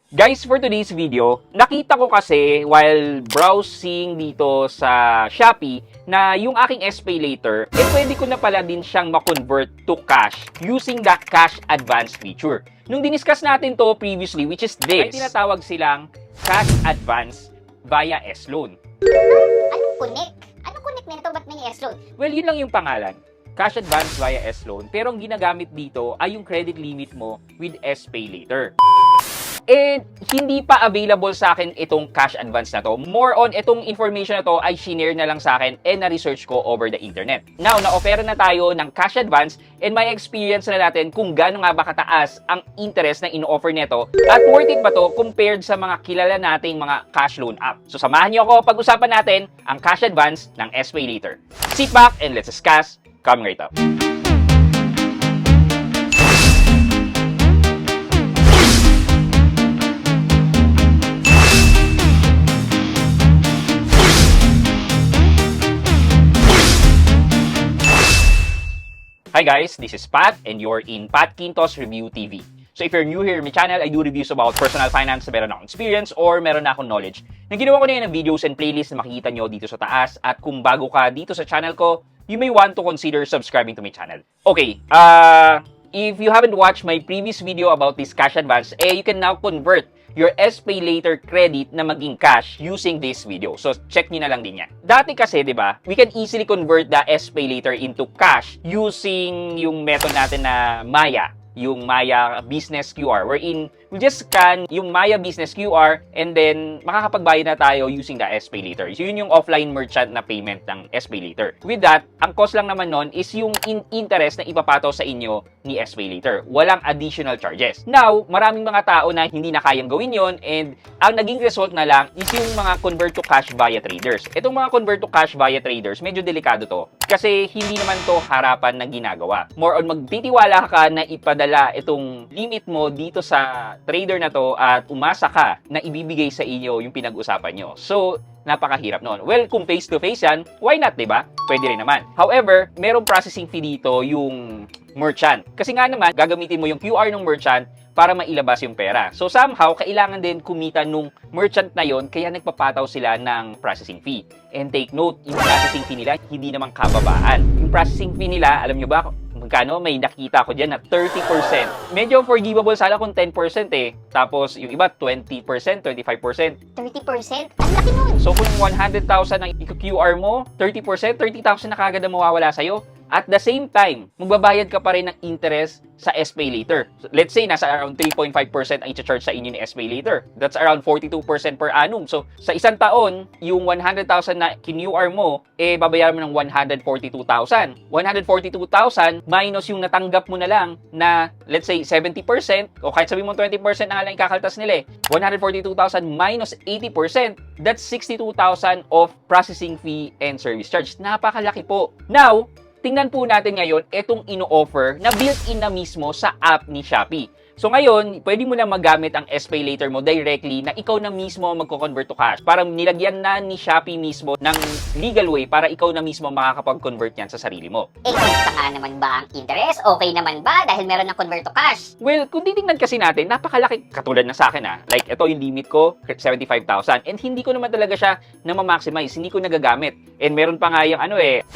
Guys, for today's video, nakita ko kasi while browsing dito sa Shopee na yung aking SPayLater, pwede ko na pala din siyang ma-convert to cash using the cash advance feature. Nung diniscuss natin to previously, which is this, ay tinatawag silang cash advance via S-Loan. Anong connect? Anong connect nito? Ba't may S-Loan? Well, yun lang yung pangalan. Cash advance via S-Loan. Pero ang ginagamit dito ay yung credit limit mo with SPayLater. And hindi pa available sa akin itong cash advance na to. More on, itong information na to ay shinare na lang sa akin and na-research ko over the internet. Now, na-offer na tayo ng cash advance and may experience na natin kung gaano nga ba kataas ang interest na ino-offer nito at worth it ba to compared sa mga kilala nating mga cash loan app. So, samahan niyo ako pag-usapan natin ang cash advance ng SPayLater. Sit back and let's discuss coming right up. Hi guys, this is Pat and you're in Pat Quintos Review TV. So if you're new here in my channel, I do reviews about personal finance na meron akong experience or meron na akong knowledge. Nang ginawa ko na yun ng videos and playlists na makikita nyo dito sa taas at kung bago ka dito sa channel ko, you may want to consider subscribing to my channel. Okay, if you haven't watched my previous video about this cash advance, you can now convert your SPayLater credit na maging cash using this video. So, check nyo na lang din yan. Dati kasi, di ba, we can easily convert the SPayLater into cash using yung method natin na Maya, yung Maya Business QR, wherein we just scan yung Maya Business QR and then makakapagbayad na tayo using the SPayLater. So, yun yung offline merchant na payment ng SPayLater. With that, ang cost lang naman nun is yung interest na ipapataw sa inyo ni SPayLater. Walang additional charges. Now, maraming mga tao na hindi na kayang gawin yon and ang naging result na lang is yung mga convert to cash via traders. Itong mga convert to cash via traders, medyo delikado to. Kasi hindi naman to harapan na ginagawa. More on magtitiwala ka na ipadala itong limit mo dito sa trader na to at umasa ka na ibibigay sa inyo yung pinag-usapan nyo. So, napakahirap noon. Well, kung face-to-face yan, why not, diba? Pwede rin naman. However, merong processing fee dito yung merchant. Kasi nga naman, gagamitin mo yung QR ng merchant para mailabas yung pera. So, somehow, kailangan din kumita nung merchant na yon, kaya nagpapataw sila ng processing fee. And take note, yung processing fee nila, hindi naman kababaan. Yung processing fee nila, alam nyo ba, magkano? May nakita ko dyan na 30%. Medyo forgivable sana kung 10% eh. Tapos, yung iba, 20%, 25%. 30%? Ang laki nun! So, kung 100,000 ang i-QR mo, 30%, 30,000 na kagad ang mawawala sa'yo. At the same time, magbabayad ka pa rin ng interest sa SPayLater. So, let's say, nasa around 3.5% ang i-charge sa inyo ni SPayLater. That's around 42% per annum. So, sa isang taon, yung 100,000 na kin-QR mo, babayaran mo ng 142,000. 142,000 minus yung natanggap mo na lang na, let's say, 70%, o kahit sabi mo 20% na nga lang ikakaltas nila 142,000 minus 80%, that's 62,000 of processing fee and service charge. Napakalaki po. Now, tingnan po natin ngayon itong ino-offer na built-in na mismo sa app ni Shopee. So ngayon, pwede mo na magamit ang SPayLater mo directly na ikaw na mismo magko-convert to cash. Parang nilagyan na ni Shopee mismo ng legal way para ikaw na mismo makakapag-convert yan sa sarili mo. Kamusta nga naman ba ang interest? Okay naman ba dahil meron ng convert to cash? Well, kung titingnan kasi natin, napakalaki. Katulad na sa akin Like, ito yung limit ko, 75,000. And hindi ko naman talaga siya na ma-maximize. Hindi ko nagagamit. And meron pa nga yung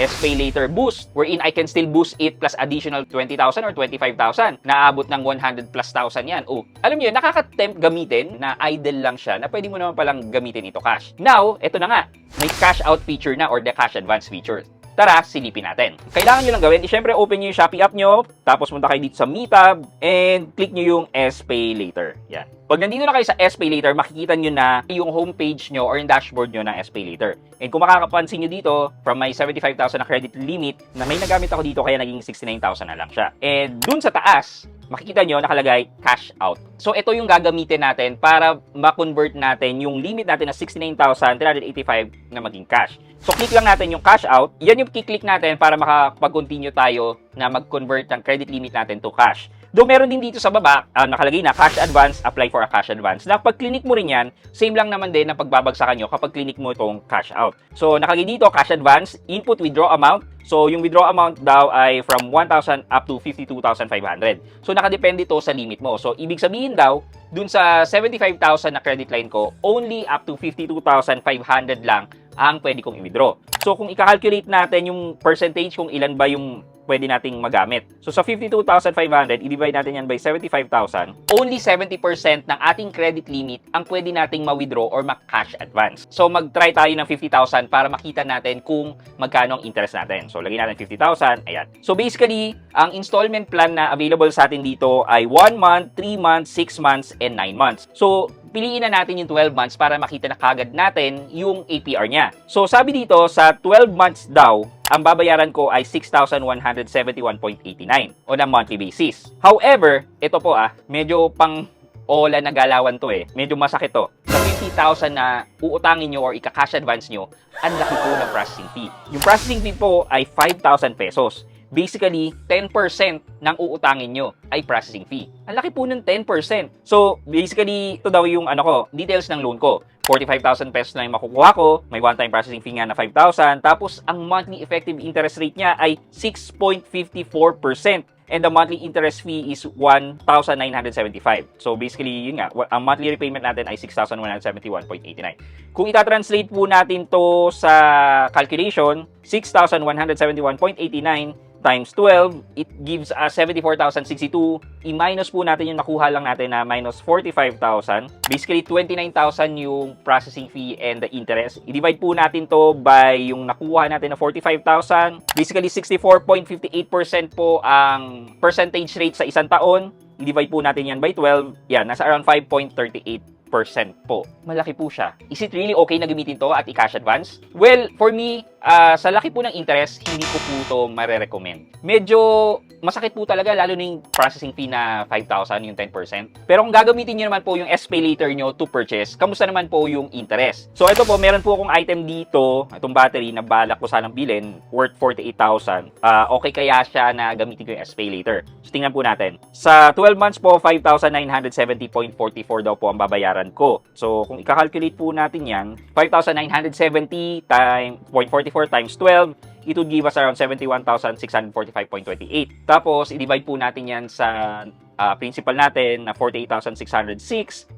SPayLater boost, wherein I can still boost it plus additional 20,000 or 25,000. Naabot ng 100 plus 1,000 yan. Oh, alam niyo, nakaka-tempt gamitin na idle lang siya na pwede mo naman palang gamitin ito cash. Now, ito na nga. May cash out feature na or the cash advance feature. Tara, silipin natin. Kailangan nyo lang gawin, syempre open nyo yung Shopee app nyo, tapos punta kayo dito sa Me tab, and click nyo yung SPayLater. Yan. Pag nandito na kayo sa SPayLater, makikita nyo na yung homepage nyo or yung dashboard nyo ng SPayLater. And kung makakapansin nyo dito, from my 75,000 na credit limit, na may nagamit ako dito, kaya naging 69,000 na lang siya. And dun sa taas, makikita nyo nakalagay cash out. So ito yung gagamitin natin para ma-convert natin yung limit natin na 69,385 na maging cash. So click lang natin yung cash out. Yan yung kiklik natin para makapag-continue tayo na mag-convert ng credit limit natin to cash. Though meron din dito sa baba, nakalagay na cash advance, apply for a cash advance. Na pag clinic mo rin yan, same lang naman din na pagbabagsakan nyo kapag clinic mo itong cash out. So nakalagay dito, cash advance, input withdraw amount. So yung withdraw amount daw ay from 1,000 up to 52,500. So nakadepende to sa limit mo. So ibig sabihin daw, dun sa 75,000 na credit line ko, only up to 52,500 lang ang pwede kong i-withdraw. So, kung i-calculate natin yung percentage kung ilan ba yung pwede nating magamit. So, sa 52,500, i-divide natin yan by 75,000. Only 70% ng ating credit limit ang pwede nating ma-withdraw or ma-cash advance. So, mag-try tayo ng 50,000 para makita natin kung magkano ang interest natin. So, lagyan natin 50,000. Ayan. So, basically, ang installment plan na available sa atin dito ay 1 month, 3 months, 6 months, and 9 months. So, piliin na natin yung 12 months para makita na kagad natin yung APR niya. So, sabi dito, sa 12 months daw, ang babayaran ko ay 6,171.89 on a monthly basis. However, ito po medyo pang ola na galawan to Medyo masakit to. Sa 50,000 na uutangin nyo or ika-cash advance nyo, ang laki po ng processing fee. Yung processing fee po ay 5,000 pesos. Basically, 10% ng uutangin nyo ay processing fee. Ang laki po ng 10%. So, basically, ito daw yung details ng loan ko. 45,000 pesos na yung makukuha ko, may one-time processing fee nga na 5,000, tapos ang monthly effective interest rate niya ay 6.54%. And the monthly interest fee is 1,975. So basically, yun nga, ang monthly repayment natin ay 6,171.89. Kung itatranslate po natin to sa calculation, 6,171.89 times 12, it gives us 74,062. I-minus po natin yung nakuha lang natin na minus 45,000. Basically, 29,000 yung processing fee and the interest. I-divide po natin to by yung nakuha natin na 45,000. Basically, 64.58% po ang percentage rate sa isang taon. I-divide po natin yan by 12. Yan, nasa around 5.38% po. Malaki po siya. Is it really okay na gamitin to at i-cash advance? Well, for me, sa laki po ng interest, hindi ko po ito marerecommend. Medyo masakit po talaga, lalo na yung processing fee na 5,000, yung 10%. Pero kung gagamitin nyo naman po yung SPay later nyo to purchase, kamusta naman po yung interest? So ito po, meron po akong item dito, itong battery na balak ko sanang bilhin, worth 48,000. Okay kaya siya na gamitin ko yung SPay later? So tingnan po natin. Sa 12 months po, 5,970.44 daw po ang babayaran ko. So kung i-calculate po natin yan, 5,970 times 0.44 times 12, it would give us around 71,645.28. Tapos, i-divide po natin yan sa principal natin na 48,606.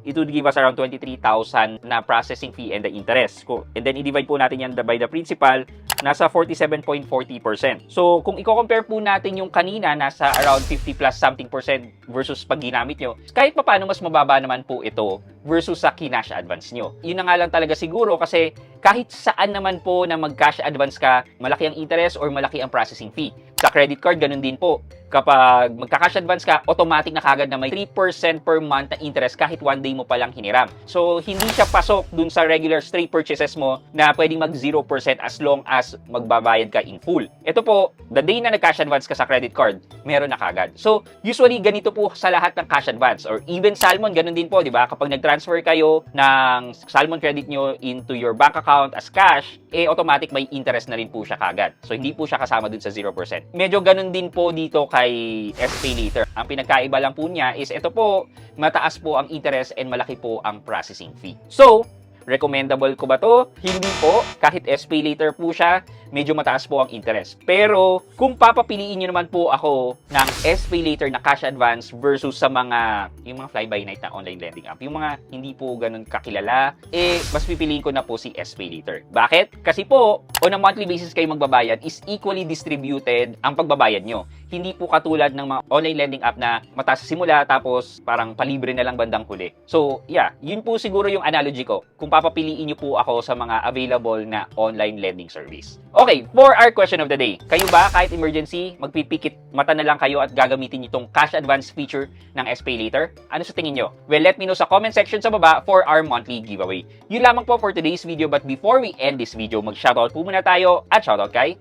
It would give us around 23,000 na processing fee and the interest. And then, i-divide po natin yan by the principal, nasa 47.40%. So, kung i-compare po natin yung kanina, nasa around 50 plus something percent versus pag ginamit nyo, kahit pa paano mas mababa naman po ito versus sa kinash advance nyo. Yun na nga lang talaga siguro kasi kahit saan naman po na mag-cash advance ka, malaki ang interest or malaki ang processing fee. Sa credit card, ganun din po. Kapag magka-cash advance ka, automatic na kagad na may 3% per month na interest kahit one day mo palang hiniram. So, hindi siya pasok dun sa regular straight purchases mo na pwedeng mag 0% as long as magbabayad ka in full. Ito po, the day na nag-cash advance ka sa credit card, meron na kagad. So, usually, ganito po sa lahat ng cash advance or even Salmon, ganun din po, di ba? Kapag nag-transfer kayo ng Salmon credit nyo into your bank account as cash, automatic may interest na rin po siya kagad. So, hindi po siya kasama dun sa 0%. Medyo ganun din po dito kay SPay later. Ang pinagkaiba lang po niya is ito po, mataas po ang interest and malaki po ang processing fee. So, recommendable ko ba to? Hindi po. Kahit SPay later po siya, medyo mataas po ang interest. Pero, kung papapiliin nyo naman po ako ng SPay later na cash advance versus sa yung mga fly-by-night na online lending app, yung mga hindi po ganun kakilala, mas pipiliin ko na po si SPay later. Bakit? Kasi po, on a monthly basis kayo magbabayad is equally distributed ang pagbabayad nyo. Hindi po katulad ng mga online lending app na mataas sa simula tapos parang palibre na lang bandang huli. So, yeah, yun po siguro yung analogy ko kung papapiliin nyo po ako sa mga available na online lending service. Okay, for our question of the day, kayo ba kahit emergency, magpipikit mata na lang kayo at gagamitin itong cash advance feature ng SPay later? Ano sa tingin nyo? Well, let me know sa comment section sa baba for our monthly giveaway. Yun lamang po for today's video, but before we end this video, mag-shoutout po muna tayo at shoutout kay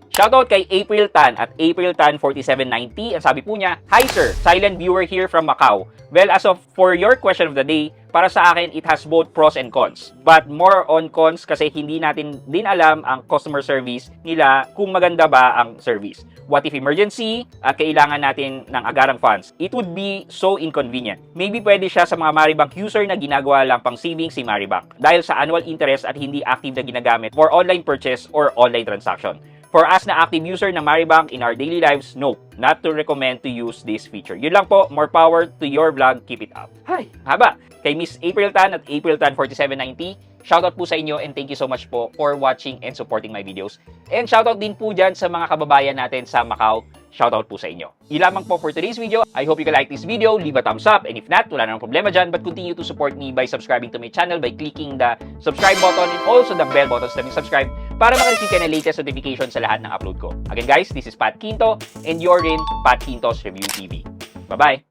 April Tan at April Tan 4790. Ang sabi po niya, "Hi sir, silent viewer here from Macau. Well, as of for your question of the day, para sa akin, it has both pros and cons. But more on cons kasi hindi natin din alam ang customer service nila kung maganda ba ang service. What if emergency at kailangan natin ng agarang funds? It would be so inconvenient. Maybe pwede siya sa mga Maribank user na ginagawa lang pang savings si Maribank dahil sa annual interest at hindi active na ginagamit for online purchase or online transaction. For us na active user ng Maribank in our daily lives, no, not to recommend to use this feature. Yun lang po, more power to your vlog, keep it up. Hi, haba. Kay Miss April Tan at April Tan 4790, shoutout po sa inyo and thank you so much po for watching and supporting my videos. And shoutout din po dyan sa mga kababayan natin sa Macau. Shoutout po sa inyo. Ilamang po for today's video. I hope you can like this video, leave a thumbs up, and if not, wala nang problema dyan, but continue to support me by subscribing to my channel by clicking the subscribe button and also the bell button sa subscribe para makareceive ka ng latest notification sa lahat ng upload ko. Again guys, this is Pat Quinto and you're in Pat Quinto's Review TV. Bye-bye!